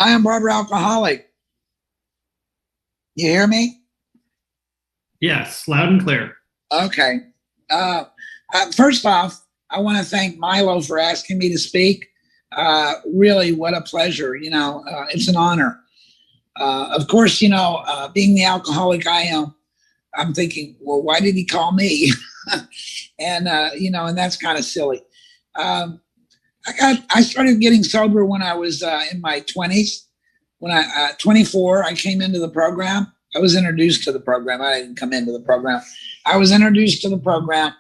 I am Barber Alcoholic. You hear me? Yes, loud and clear. Okay. First off, I want to thank Milo for asking me to speak. Really, what a pleasure. It's an honor. Of course, being the alcoholic I am, I'm thinking, well, why did he call me? And that's kind of silly. I started getting sober when I was in my 20s. When 24, I came into the program. I was introduced to the program. I didn't come into the program. I was introduced to the program.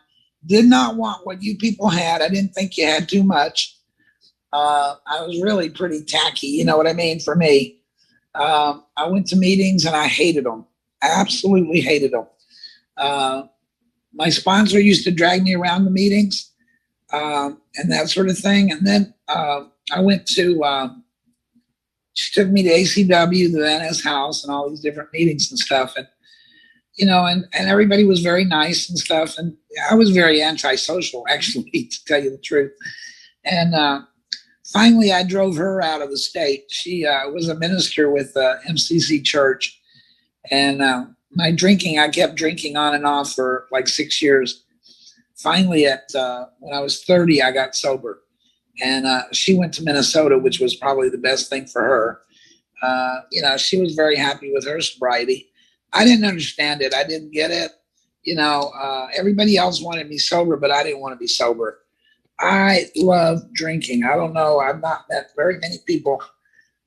Did not want what you people had. I didn't think you had too much. I was really pretty tacky, you know what I mean, for me. I went to meetings and I hated them. I absolutely hated them. My sponsor used to drag me around the meetings and that sort of thing. And then I went to, she took me to ACW, the NS house, and all these different meetings and stuff. And, and everybody was very nice and stuff. And I was very antisocial, actually, to tell you the truth. And finally, I drove her out of the state. She was a minister with MCC Church. And my drinking, I kept drinking on and off for like 6 years. Finally, when I was 30, I got sober. And she went to Minnesota, which was probably the best thing for her. She was very happy with her sobriety. I didn't understand it. I didn't get it. Everybody else wanted me sober, but I didn't want to be sober. I love drinking. I don't know. I've not met very many people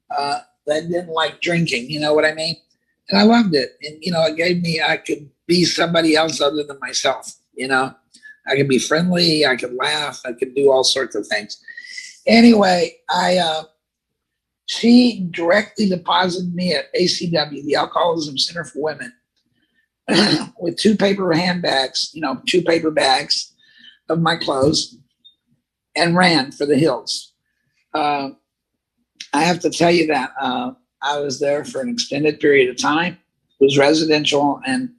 that didn't like drinking. You know what I mean? And I loved it. And, it gave me, I could be somebody else other than myself. I could be friendly. I could laugh. I could do all sorts of things. Anyway, she directly deposited me at ACW, the Alcoholism Center for Women, with 2 paper handbags, 2 paper bags of my clothes, and ran for the hills. I have to tell you that I was there for an extended period of time. It was residential, and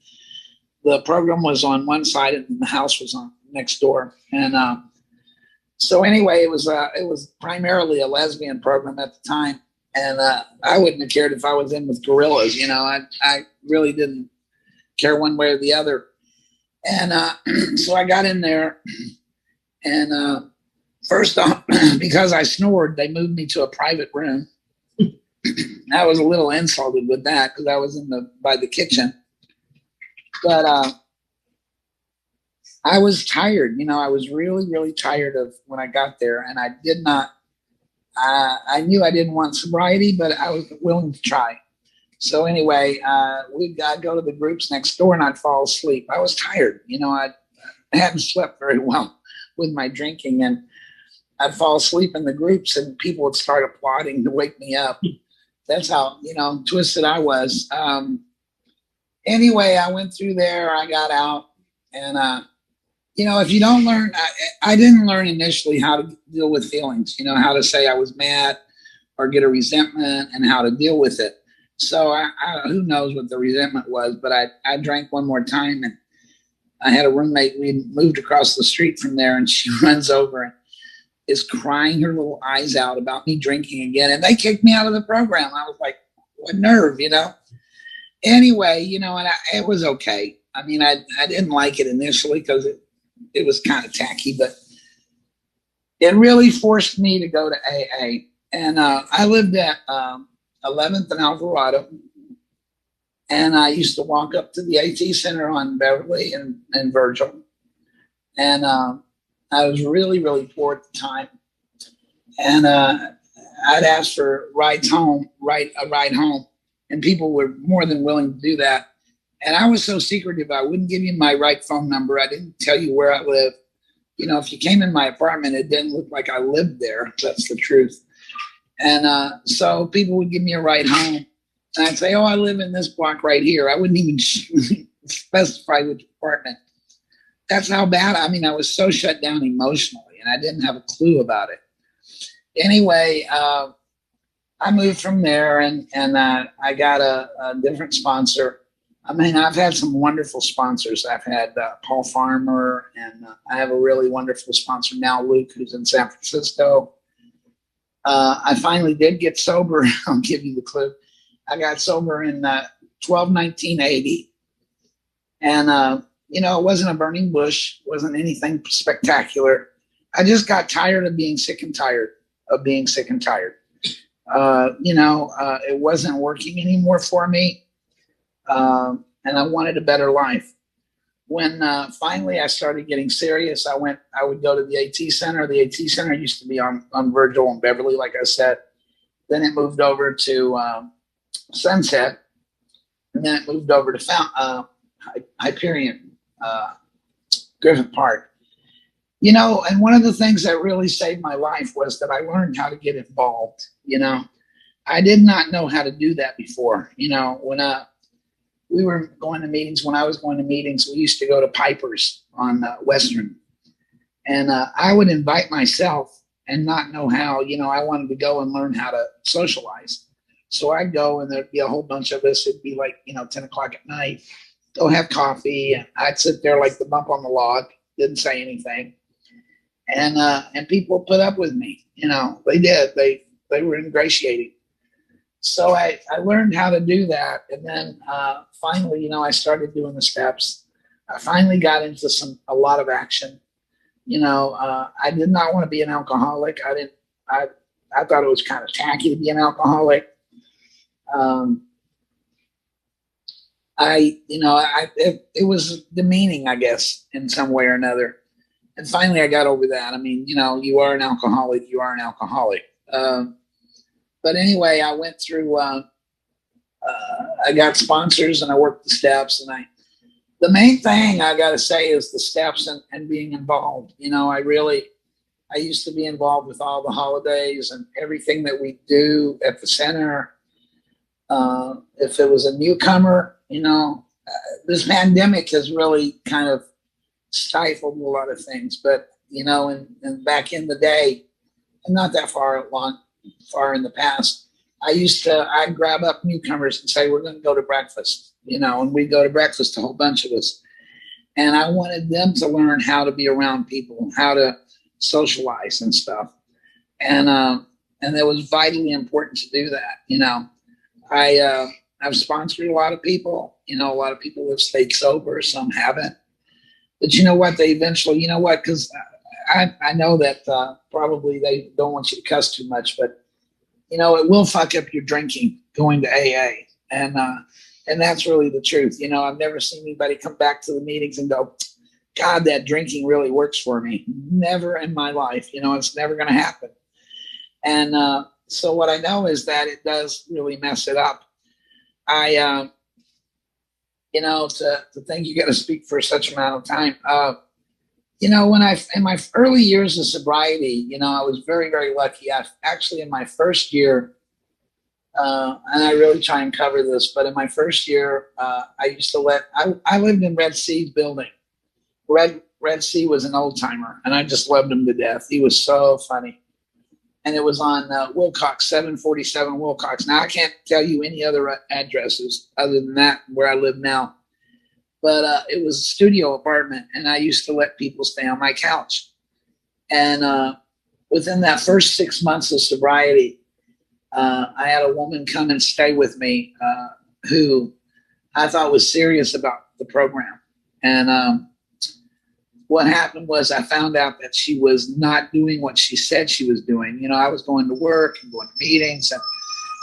the program was on one side, and the house was on next door. And so anyway, it was primarily a lesbian program at the time, and I wouldn't have cared if I was in with gorillas. I really didn't care one way or the other. And so I got in there, and first off, because I snored, they moved me to a private room. I was a little insulted with that because I was by the kitchen, but I was tired. I was really, really tired of when I got there, and I did not. I knew I didn't want sobriety, but I was willing to try. So anyway, I'd go to the groups next door, and I'd fall asleep. I was tired. I hadn't slept very well with my drinking, and I'd fall asleep in the groups, and people would start applauding to wake me up. That's how twisted I was. Anyway, I went through there. I got out, and if you don't learn, I didn't learn initially how to deal with feelings, how to say I was mad or get a resentment and how to deal with it. So who knows what the resentment was, but I drank one more time, and I had a roommate. We moved across the street from there, and she runs over and is crying her little eyes out about me drinking again. And they kicked me out of the program. I was like, what nerve, Anyway, and it was okay. I mean, I didn't like it initially because it was kind of tacky, but it really forced me to go to AA. And I lived at 11th and Alvarado, and I used to walk up to the AT Center on Beverly and Virgil. And I was really, really poor at the time. And I'd ask for a ride home, and people were more than willing to do that. And I was so secretive, I wouldn't give you my right phone number. I didn't tell you where I lived. If you came in my apartment, it didn't look like I lived there. That's the truth. And so people would give me a ride home. And I'd say, I live in this block right here. I wouldn't even specify which apartment. That's how bad. I mean, I was so shut down emotionally, and I didn't have a clue about it. Anyway, I moved from there, and I got a different sponsor. I mean, I've had some wonderful sponsors. I've had Paul Farmer, and I have a really wonderful sponsor now, Luke, who's in San Francisco. I finally did get sober. I'll give you the clue. I got sober in 12/19/80. And, it wasn't a burning bush, wasn't anything spectacular. I just got tired of being sick and tired of being sick and tired. It wasn't working anymore for me. And I wanted a better life. When finally I started getting serious, I would go to the AT Center. The AT Center used to be on Virgil and Beverly, like I said. Then it moved over to Sunset. And then it moved over to Hyperion, Griffith Park. And one of the things that really saved my life was that I learned how to get involved. I did not know how to do that before. When we were going to meetings, when I was going to meetings, we used to go to Piper's on Western. And I would invite myself and not know how. I wanted to go and learn how to socialize. So I'd go, and there'd be a whole bunch of us. It'd be like, 10 o'clock at night. Go have coffee. And I'd sit there like the bump on the log, didn't say anything. And people put up with me. They did. They were ingratiating. So I learned how to do that. And then finally, I started doing the steps. I finally got into a lot of action. I did not want to be an alcoholic. I thought it was kind of tacky to be an alcoholic. It was demeaning, I guess, in some way or another. And finally, I got over that. I mean, you are an alcoholic. You are an alcoholic. But anyway, I went through. I got sponsors, and I worked the steps. And the main thing I got to say is the steps and being involved. I used to be involved with all the holidays and everything that we do at the center. If it was a newcomer, this pandemic has really kind of stifled a lot of things. But, and back in the day, and not that far in the past, I'd grab up newcomers and say, we're going to go to breakfast, and we'd go to breakfast, a whole bunch of us. And I wanted them to learn how to be around people, how to socialize and stuff. And it was vitally important to do that. I've sponsored a lot of people. A lot of people have stayed sober, some haven't. But you know what? They eventually, because I know that probably they don't want you to cuss too much, but, it will fuck up your drinking going to AA. And that's really the truth. I've never seen anybody come back to the meetings and go, God, that drinking really works for me. Never in my life. It's never going to happen. And so what I know is that it does really mess it up. To think you got to speak for such amount of time. In my early years of sobriety, I was very, very lucky. Actually, in my first year, and I really try and cover this, but in my first year, I used to I lived in Red C's building. Red C was an old timer, and I just loved him to death. He was so funny. And it was on Wilcox, 747 Wilcox. Now, I can't tell you any other addresses other than that where I live now. But it was a studio apartment, and I used to let people stay on my couch. And within that first 6 months of sobriety, I had a woman come and stay with me who I thought was serious about the program. And what happened was I found out that she was not doing what she said she was doing. I was going to work and going to meetings,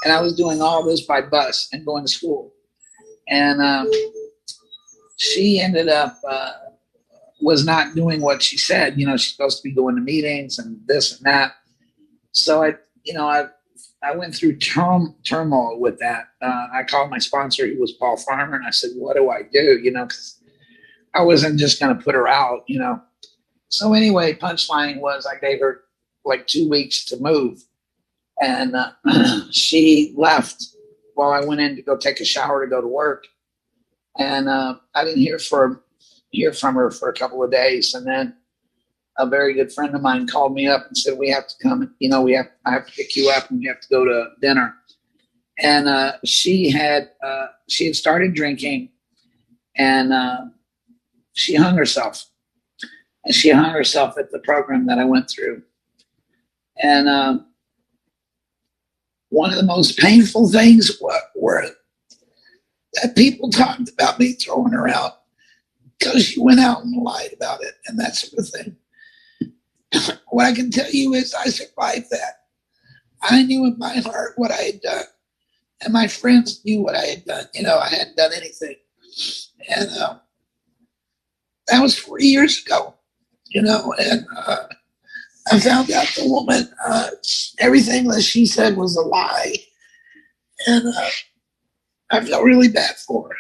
and I was doing all this by bus and going to school. And she ended up was not doing what she said. She's supposed to be going to meetings and this and that. So I went through turmoil with that. I called my sponsor, who was Paul Farmer, and I said, what do I do? Because I wasn't just going to put her out, So anyway, punchline was I gave her like 2 weeks to move. And she left while I went in to go take a shower to go to work. And I didn't hear from her for a couple of days. And then a very good friend of mine called me up and said, we have to come, I have to pick you up and we have to go to dinner. And she had started drinking, and she hung herself. And she hung herself at the program that I went through. And one of the most painful things were that people talked about me throwing her out because she went out and lied about it and that sort of thing. What I can tell you is I survived that. I knew in my heart what I had done, and my friends knew what I had done. I hadn't done anything. And that was 4 years ago, and I found out the woman, everything that she said was a lie. And I felt really bad for her.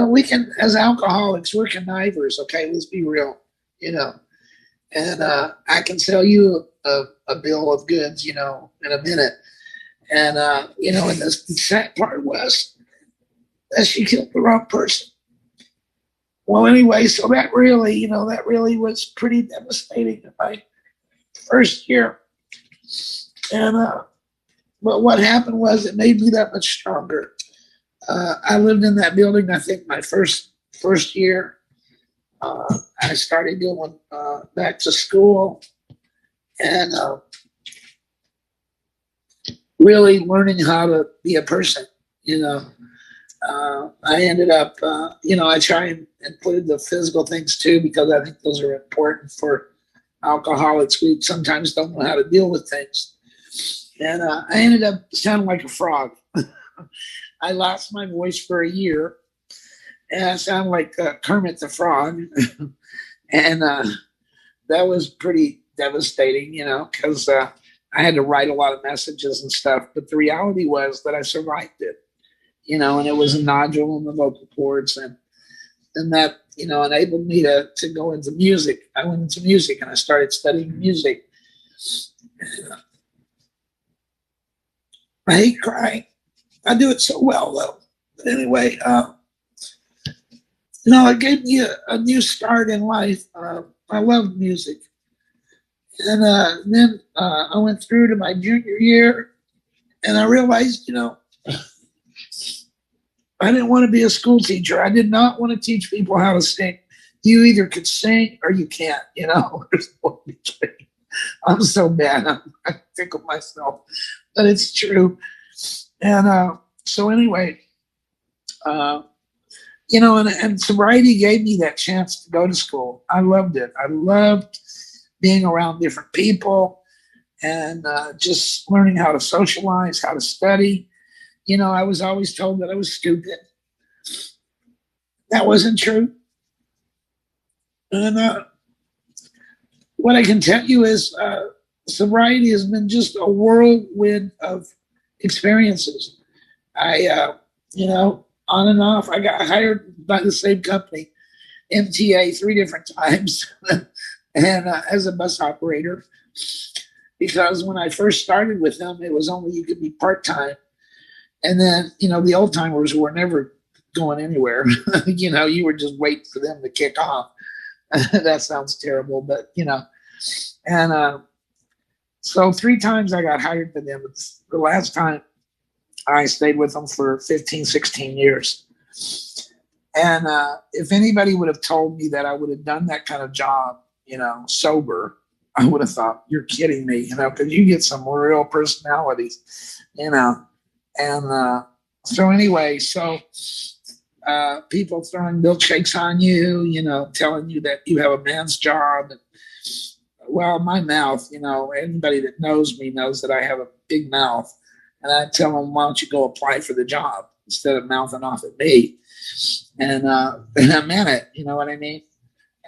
We can, as alcoholics, we're connivers, okay? Let's be real, And I can sell you a bill of goods, in a minute. And, and the sad part was that she killed the wrong person. Well, anyway, so that really was pretty devastating in my first year. And, but what happened was it made me that much stronger. I lived in that building, I think, my first year. I started going back to school and really learning how to be a person, I ended up, I try and include the physical things too, because I think those are important for alcoholics. We sometimes don't know how to deal with things. And I ended up sounding like a frog. I lost my voice for a year, and I sound like Kermit the Frog. And that was pretty devastating, because I had to write a lot of messages and stuff. But the reality was that I survived it, and it was a nodule in the vocal cords. And that, enabled me to go into music. I went into music and I started studying music. I hate crying. I do it so well, though. But anyway, it gave me a new start in life. I loved music. And then I went through to my junior year, and I realized, I didn't want to be a school teacher. I did not want to teach people how to sing. You either could sing or you can't, There's no between. I'm so bad. I tickle myself, but it's true. And so anyway, and sobriety gave me that chance to go to school. I loved it. I loved being around different people and just learning how to socialize, how to study. I was always told that I was stupid. That wasn't true. And what I can tell you is sobriety has been just a whirlwind of experiences. I, on and off, I got hired by the same company, MTA, 3 different times, and as a bus operator, because when I first started with them, it was only you could be part-time. And then, the old timers were never going anywhere. You were just waiting for them to kick off. That sounds terrible, but, and so 3 times I got hired by them. The last time I stayed with them for 15, 16 years. And if anybody would have told me that I would have done that kind of job, sober, I would have thought, you're kidding me, because you get some real personalities, And so anyway, people throwing milkshakes on you, telling you that you have a man's job. Well, my mouth, anybody that knows me knows that I have a big mouth. And I tell them, why don't you go apply for the job instead of mouthing off at me? And I meant it, you know what I mean?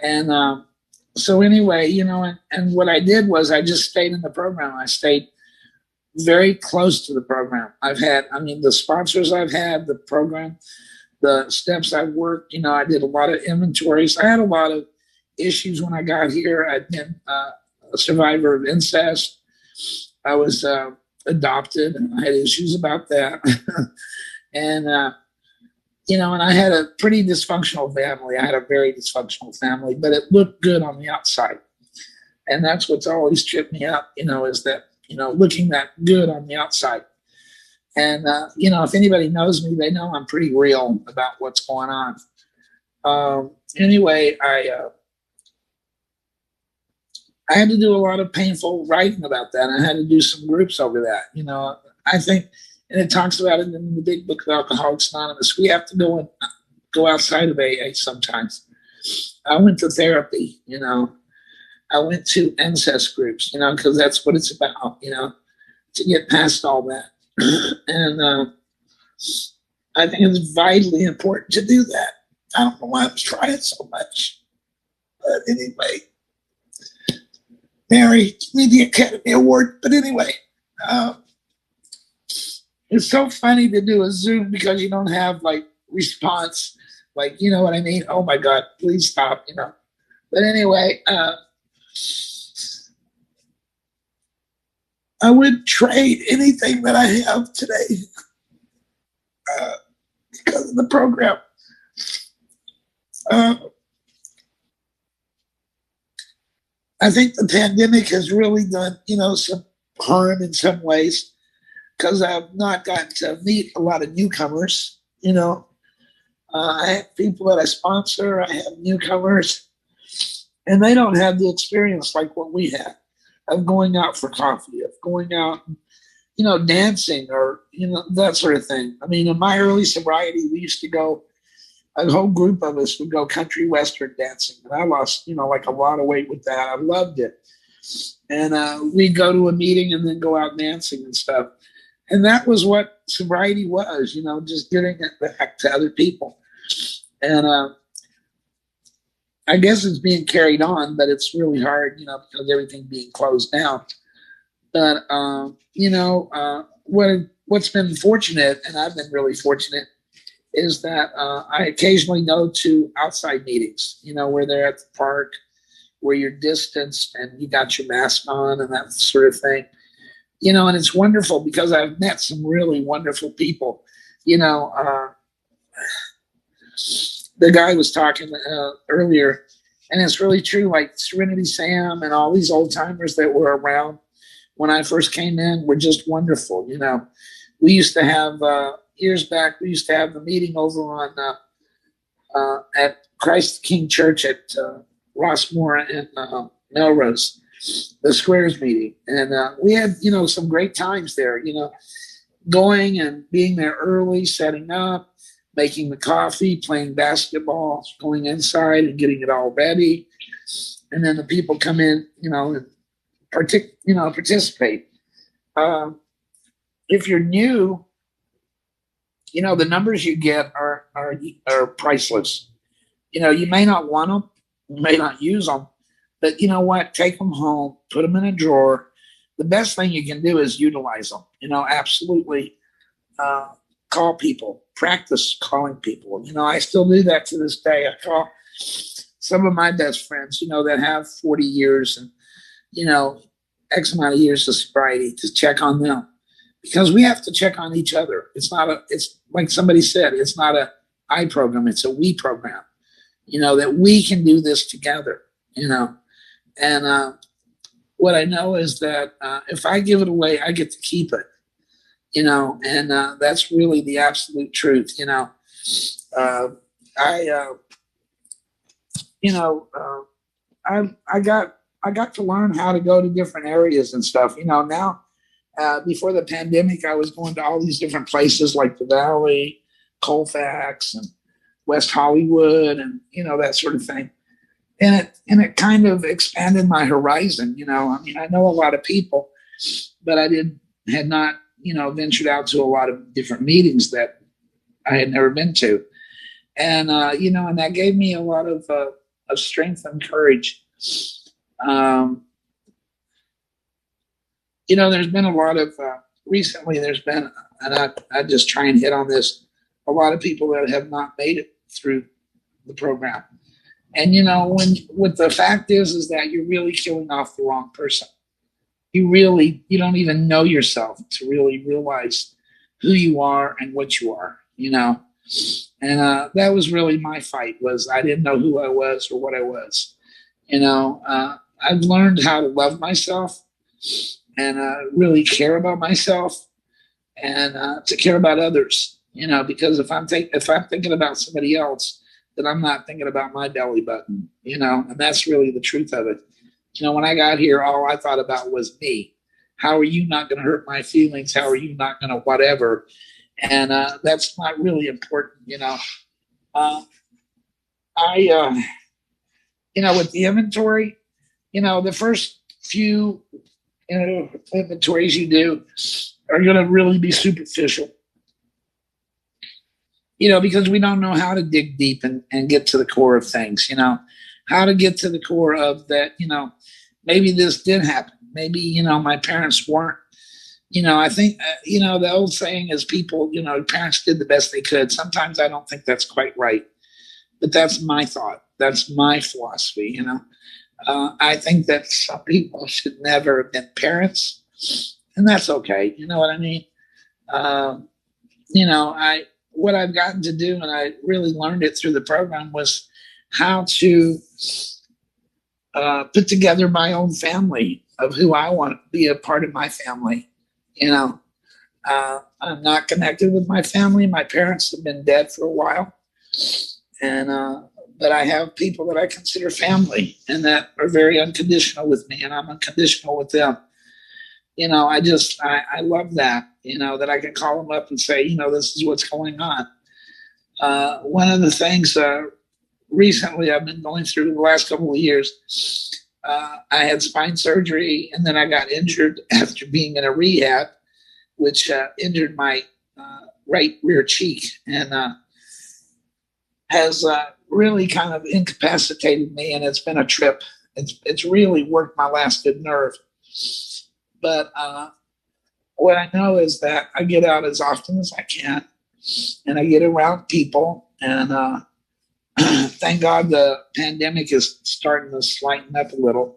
And so anyway, and what I did was I just stayed in the program. I stayed very close to the program. The sponsors I've had, the program, the steps I've worked, I did a lot of inventories. I had a lot of issues when I got here. I'd been a survivor of incest. I was adopted, and I had issues about that. And, and I had a pretty dysfunctional family. I had a very dysfunctional family, but it looked good on the outside. And that's what's always tripped me up, is that, looking that good on the outside. And, if anybody knows me, they know I'm pretty real about what's going on. Anyway, I had to do a lot of painful writing about that. I had to do some groups over that. I think, and it talks about it in the big book of Alcoholics Anonymous. We have to go outside of AA sometimes. I went to therapy. I went to incest groups. Because that's what it's about. To get past all that, and I think it's vitally important to do that. I don't know why I was trying so much, but anyway. Mary, give me the Academy Award. But anyway, it's so funny to do a Zoom because you don't have like response, like, you know what I mean? Oh my God, please stop, But anyway, I would trade anything that I have today because of the program. I think the pandemic has really done, some harm in some ways because I've not gotten to meet a lot of newcomers. I have people that I sponsor, I have newcomers, and they don't have the experience like what we had of going out for coffee, of going out, dancing or, that sort of thing. I mean, in my early sobriety, we used to go, a whole group of us would go country western dancing. And I lost, like a lot of weight with that. I loved it. And we'd go to a meeting and then go out dancing and stuff. And that was what sobriety was, just giving it back to other people. And I guess it's being carried on, but it's really hard, because everything being closed down. But, what's been fortunate, and I've been really fortunate, is that I occasionally go to outside meetings, where they're at the park, where you're distanced and you got your mask on and that sort of thing. And it's wonderful because I've met some really wonderful people. The guy was talking earlier, and it's really true, like Serenity Sam and all these old timers that were around when I first came in were just wonderful. We used to have, years back, we used to have the meeting over on at Christ the King Church at Rossmore and Melrose, the Squares meeting. And we had, some great times there, going and being there early, setting up, making the coffee, playing basketball, going inside and getting it all ready. And then the people come in, and participate. If you're new, the numbers you get are priceless. You may not want them, you may not use them, but you know what? Take them home, put them in a drawer. The best thing you can do is utilize them. Absolutely call people, practice calling people. I still do that to this day. I call some of my best friends, that have 40 years and, X amount of years of sobriety to check on them. Because we have to check on each other. It's like somebody said, it's not a I program, it's a we program, that we can do this together, and what I know is that if I give it away, I get to keep it, and that's really the absolute truth. I got to learn how to go to different areas and stuff, now. Before the pandemic, I was going to all these different places like the Valley, Colfax, and West Hollywood, and that sort of thing. And it kind of expanded my horizon. I know a lot of people, but I had not ventured out to a lot of different meetings that I had never been to, and and that gave me a lot of strength and courage. There's been a lot of, recently there's been, and I just try and hit on this, a lot of people that have not made it through the program. And, what the fact is that you're really killing off the wrong person. You don't even know yourself to really realize who you are and what you are, And that was really my fight, was I didn't know who I was or what I was. I've learned how to love myself and really care about myself and to care about others, because if I'm thinking about somebody else, then I'm not thinking about my belly button, and that's really the truth of it. When I got here, all I thought about was me. How are you not going to hurt my feelings? How are you not going to whatever? And that's not really important. Uh, with the inventory, the first few, inventories you do are going to really be superficial, because we don't know how to dig deep and get to the core of things, how to get to the core of that, maybe this did happen. Maybe, my parents weren't, I think, the old saying is people, parents did the best they could. Sometimes I don't think that's quite right, but that's my thought. That's my philosophy, I think that some people should never have been parents, and that's okay. You know what I mean? What I've gotten to do, and I really learned it through the program, was how to put together my own family of who I want to be a part of my family. I'm not connected with my family. My parents have been dead for a while, and but I have people that I consider family and that are very unconditional with me, and I'm unconditional with them. I love that, that I can call them up and say, this is what's going on. One of the things recently I've been going through the last couple of years, I had spine surgery, and then I got injured after being in a rehab, which injured my right rear cheek and has really kind of incapacitated me, and it's been a trip. It's really worked my last good nerve. But what I know is that I get out as often as I can, and I get around people, and thank God the pandemic is starting to lighten up a little,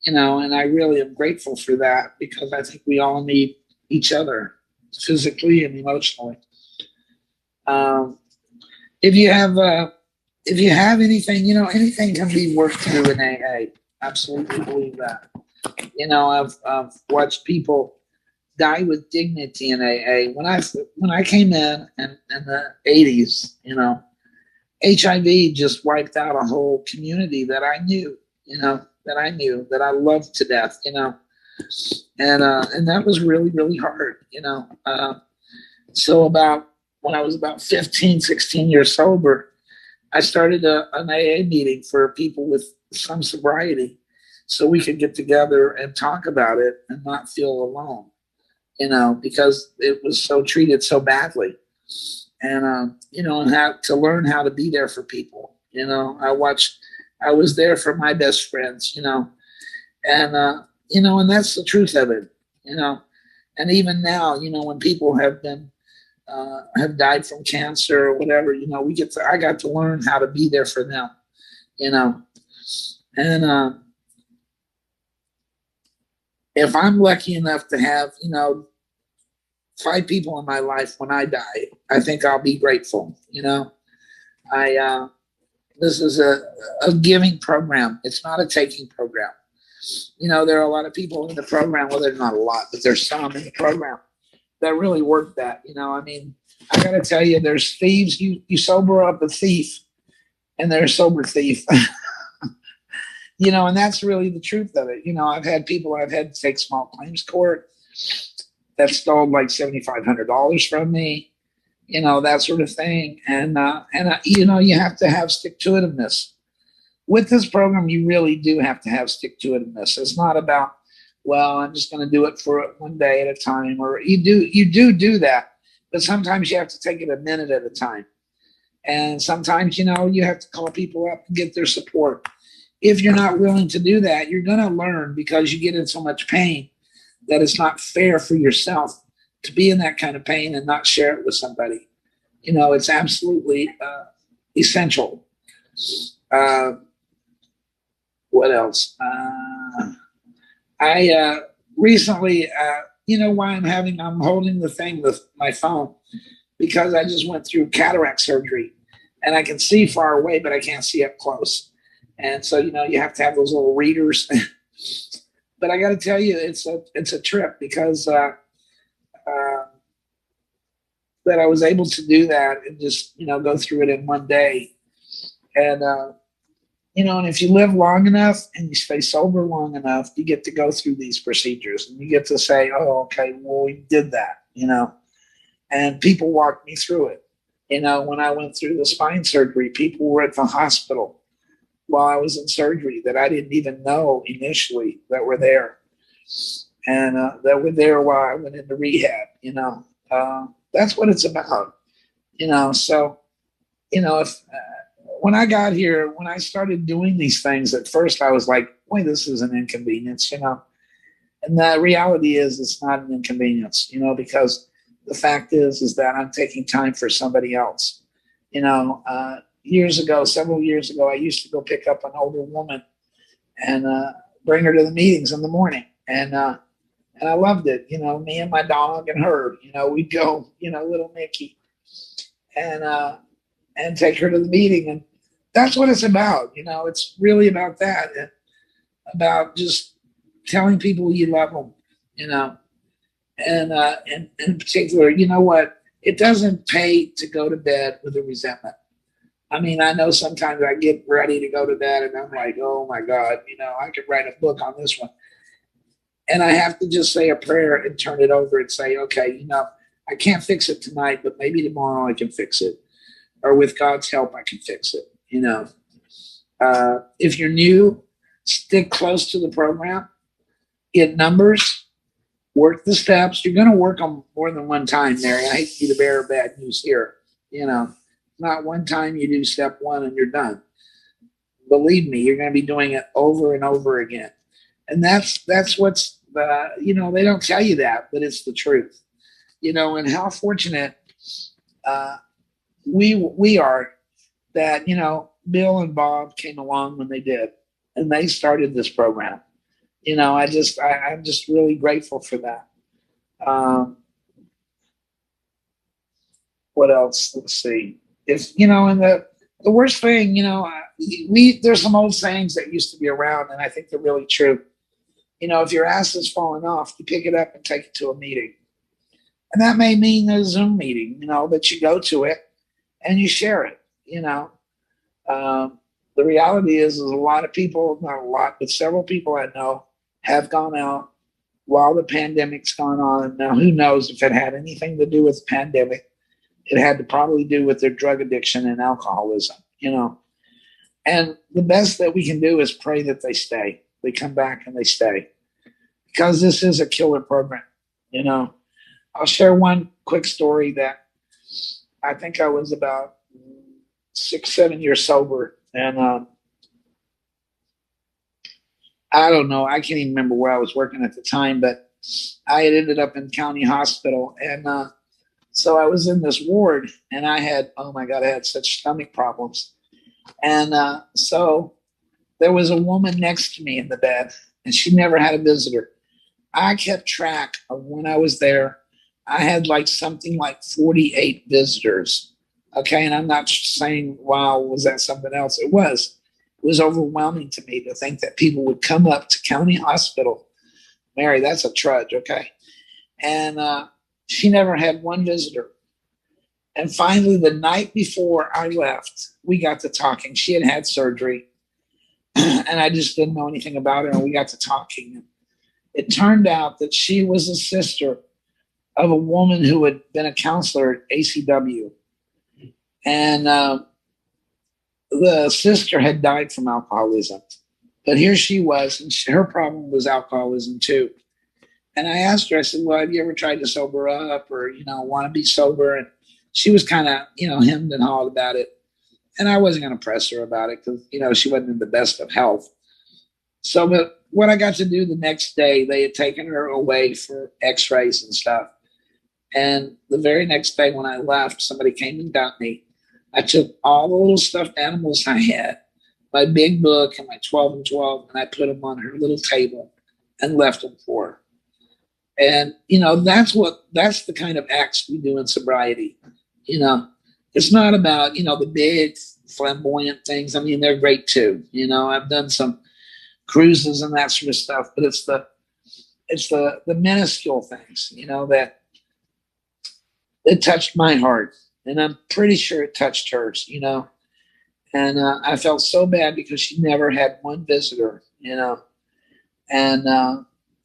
and I really am grateful for that, because I think we all need each other physically and emotionally. If you have anything, anything can be worked through in AA. Absolutely believe that. I've watched people die with dignity in AA. When I came in the 80s, HIV just wiped out a whole community that I knew, that I loved to death, and that was really, really hard, So when I was about 15, 16 years sober, I started an AA meeting for people with some sobriety, so we could get together and talk about it and not feel alone, because it was treated so badly. And, and have to learn how to be there for people. I was there for my best friends, and that's the truth of it, and even now, when people have died from cancer or whatever, I got to learn how to be there for them, and if I'm lucky enough to have, 5 people in my life when I die, I think I'll be grateful. This is a giving program. It's not a taking program. There are a lot of people in the program. Well, there's not a lot, but there's some in the program that really work that. I got to tell you, there's thieves. You sober up a thief, and they're a sober thief. And that's really the truth of it. I've had people I've had to take small claims court that stole like $7,500 from me, that sort of thing. And you have to have stick-to-itiveness. With this program, you really do have to have stick-to-itiveness. It's not about, well, I'm just going to do it for one day at a time, or you do that, but sometimes you have to take it a minute at a time. And sometimes, you have to call people up and get their support. If you're not willing to do that, you're going to learn, because you get in so much pain that it's not fair for yourself to be in that kind of pain and not share it with somebody. It's absolutely essential. What else? I recently, why I'm holding the thing with my phone, because I just went through cataract surgery, and I can see far away, but I can't see up close. And so, you have to have those little readers. But I got to tell you, it's a trip, because that I was able to do that and just, go through it in one day. And, and if you live long enough and you stay sober long enough, you get to go through these procedures and you get to say, oh, okay, well, we did that, and people walked me through it. When I went through the spine surgery, people were at the hospital while I was in surgery that I didn't even know initially that were there, and that were there while I went into rehab. That's what it's about. So if when I got here, when I started doing these things, at first I was like, boy, this is an inconvenience, and the reality is it's not an inconvenience, because the fact is that I'm taking time for somebody else. Several years ago, I used to go pick up an older woman and bring her to the meetings in the morning. And I loved it. Me and my dog and her, we'd go, little Mickey, and take her to the meeting. And that's what it's about. It's really about that, about just telling people you love them, and in particular, what? It doesn't pay to go to bed with a resentment. I mean, I know sometimes I get ready to go to bed and I'm like, oh my God, I could write a book on this one. And I have to just say a prayer and turn it over and say, okay, I can't fix it tonight, but maybe tomorrow I can fix it. Or with God's help, I can fix it. If you're new, stick close to the program, get numbers, work the steps. You're going to work them more than one time, Mary. I hate to be the bearer of bad news here. Not one time you do step one and you're done. Believe me, you're going to be doing it over and over again. And that's what's, they don't tell you that, but it's the truth. And how fortunate we are that, Bill and Bob came along when they did, and they started this program. I'm just really grateful for that. What else? Let's see. If, and the worst thing, there's some old sayings that used to be around, and I think they're really true. If your ass is falling off, you pick it up and take it to a meeting. And that may mean a Zoom meeting, but you go to it and you share it, The reality is a lot of people, not a lot, but several people I know have gone out while the pandemic's gone on. Now, who knows if it had anything to do with the pandemic? It had to probably do with their drug addiction and alcoholism, And the best that we can do is pray that they stay. They come back and they stay. Because this is a killer program, I'll share one quick story that I think I was about 6-7 years sober. And I don't know. I can't even remember where I was working at the time, but I had ended up in county hospital. And so I was in this ward, and I had such stomach problems. And so there was a woman next to me in the bed, and she never had a visitor. I kept track of when I was there. I had something like 48 visitors. Okay. And I'm not saying, wow, was that something else? It was overwhelming to me to think that people would come up to county hospital. Mary, that's a trudge. Okay. And she never had one visitor. And finally, the night before I left, we got to talking. She had had surgery, and I just didn't know anything about her. And we got to talking. It turned out that she was a sister of a woman who had been a counselor at ACW. And the sister had died from alcoholism. But here she was, and her problem was alcoholism too. And I asked her, I said, well, have you ever tried to sober up or, want to be sober? And she was kind of, hemmed and hawed about it. And I wasn't going to press her about it because, she wasn't in the best of health. So, but what I got to do the next day, they had taken her away for x-rays and stuff. And the very next day when I left, somebody came and got me. I took all the little stuffed animals I had, my big book and my 12 and 12, and I put them on her little table and left them for her. And, that's the kind of acts we do in sobriety. It's not about, the big flamboyant things. I mean, they're great too. I've done some cruises and that sort of stuff, but it's the minuscule things, that it touched my heart, and I'm pretty sure it touched hers, And I felt so bad because she never had one visitor, and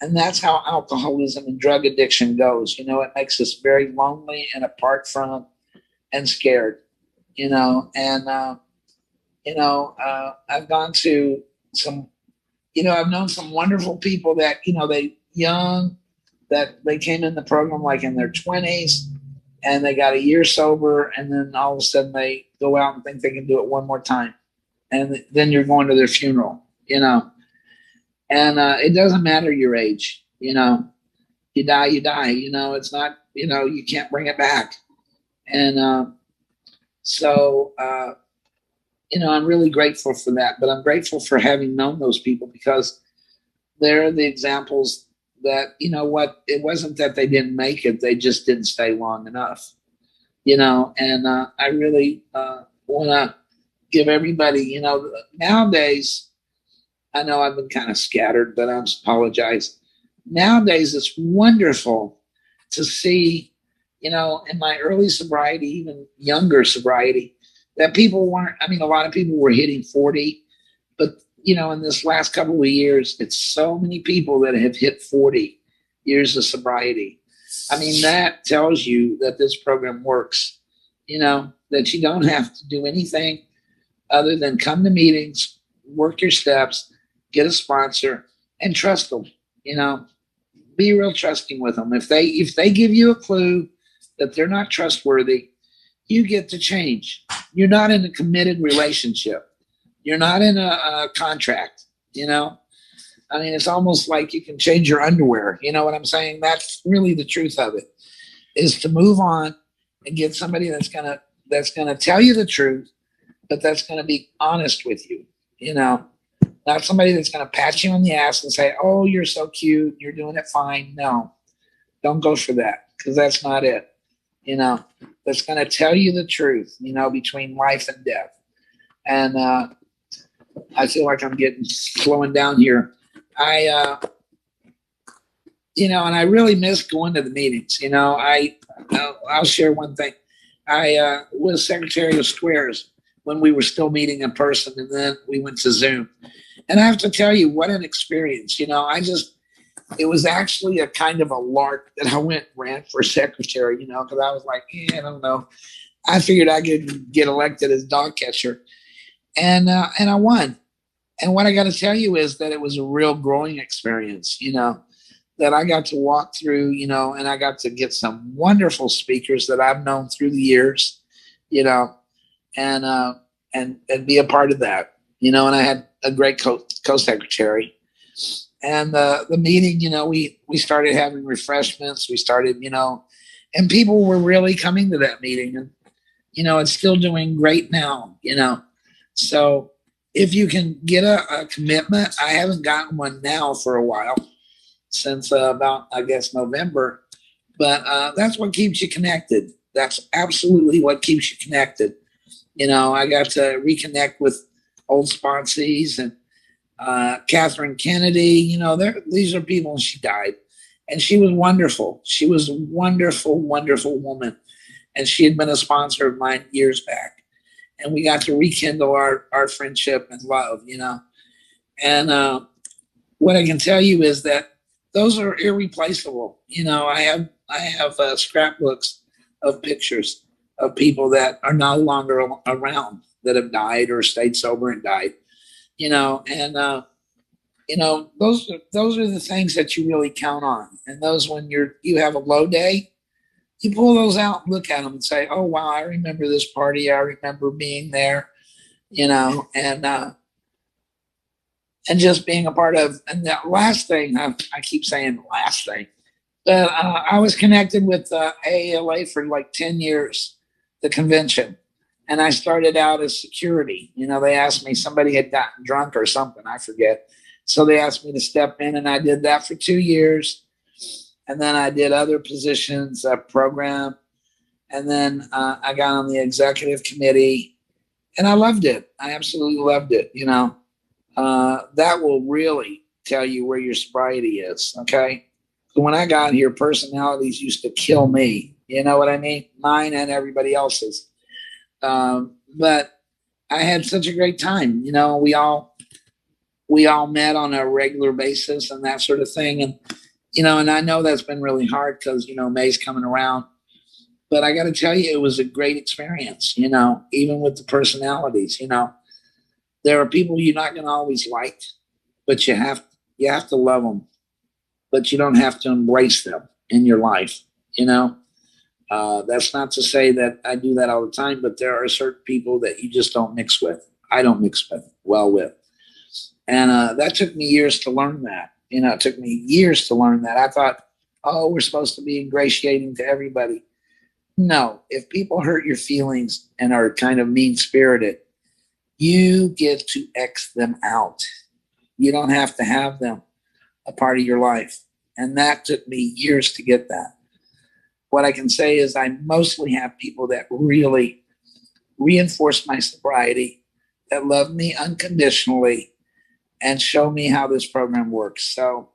that's how alcoholism and drug addiction goes. It makes us very lonely and apart from and scared. And I've gone to some, I've known some wonderful people that they came in the program like in their 20s, and they got a year sober, and then all of a sudden they go out and think they can do it one more time, and then you're going to their funeral, and it doesn't matter your age, you die, it's not, you can't bring it back. And so I'm really grateful for that, but I'm grateful for having known those people, because they're the examples that, it wasn't that they didn't make it, they just didn't stay long enough, and I really want to give everybody, nowadays, I know I've been kind of scattered, but I apologize. Nowadays, it's wonderful to see, in my early sobriety, even younger sobriety, that people weren't, a lot of people were hitting 40, but, in this last couple of years, it's so many people that have hit 40 years of sobriety. That tells you that this program works, that you don't have to do anything other than come to meetings, work your steps, get a sponsor, and trust them, be real trusting with them. If they give you a clue that they're not trustworthy, you get to change. You're not in a committed relationship. You're not in a contract, it's almost like you can change your underwear. You know what I'm saying? That's really the truth of it, is to move on and get somebody that's gonna tell you the truth, but that's gonna be honest with you, not somebody that's gonna pat you on the ass and say, "Oh, you're so cute, you're doing it fine." No, don't go for that, because that's not it. That's gonna tell you the truth, between life and death. And I feel like I'm slowing down here. And I really miss going to the meetings. I'll share one thing. I was Secretary of Squares when we were still meeting in person, and then we went to Zoom. And I have to tell you, what an experience. It was actually a kind of a lark that I went and ran for secretary, because I was like, I don't know. I figured I could get elected as dog catcher. And I won. And what I got to tell you is that it was a real growing experience, that I got to walk through, and I got to get some wonderful speakers that I've known through the years, and be a part of that, and I had a great co-secretary. And the meeting, we started having refreshments. We started, and people were really coming to that meeting, and, it's still doing great now, So if you can get a commitment, I haven't gotten one now for a while, since about, I guess, November, but that's what keeps you connected. That's absolutely what keeps you connected. I got to reconnect with old sponsees, and Catherine Kennedy, these are people, and she died, and she was wonderful. She was a wonderful, wonderful woman. And she had been a sponsor of mine years back. And we got to rekindle our friendship and love, And what I can tell you is that those are irreplaceable. I have scrapbooks of pictures of people that are no longer around, that have died or stayed sober and died. And those are the things that you really count on. And those, when you have a low day, you pull those out and look at them and say, "Oh wow, I remember this party. I remember being there," and just being a part of. And the last thing, I keep saying the last thing, but I was connected with AALA for like 10 years, the convention. And I started out as security. They asked me, somebody had gotten drunk or something, I forget. So they asked me to step in, and I did that for 2 years. And then I did other positions, program. And then I got on the executive committee, and I loved it. I absolutely loved it. That will really tell you where your sobriety is. Okay. So when I got here, personalities used to kill me. You know what I mean? Mine and everybody else's. But I had such a great time. We all met on a regular basis and that sort of thing. And, and I know that's been really hard because, May's coming around. But I got to tell you, it was a great experience, even with the personalities. There are people you're not going to always like, but you have to love them, but you don't have to embrace them in your life. That's not to say that I do that all the time, but there are certain people that you just don't mix with. I don't mix well with. And that took me years to learn that. It took me years to learn that. I thought, oh, we're supposed to be ingratiating to everybody. No, if people hurt your feelings and are kind of mean-spirited, you get to X them out. You don't have to have them a part of your life. And that took me years to get that. What I can say is I mostly have people that really reinforce my sobriety, that love me unconditionally, and show me how this program works. So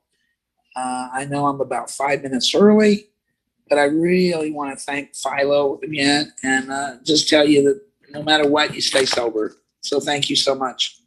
I know I'm about 5 minutes early, but I really want to thank Philo again and just tell you that no matter what, you stay sober. So thank you so much.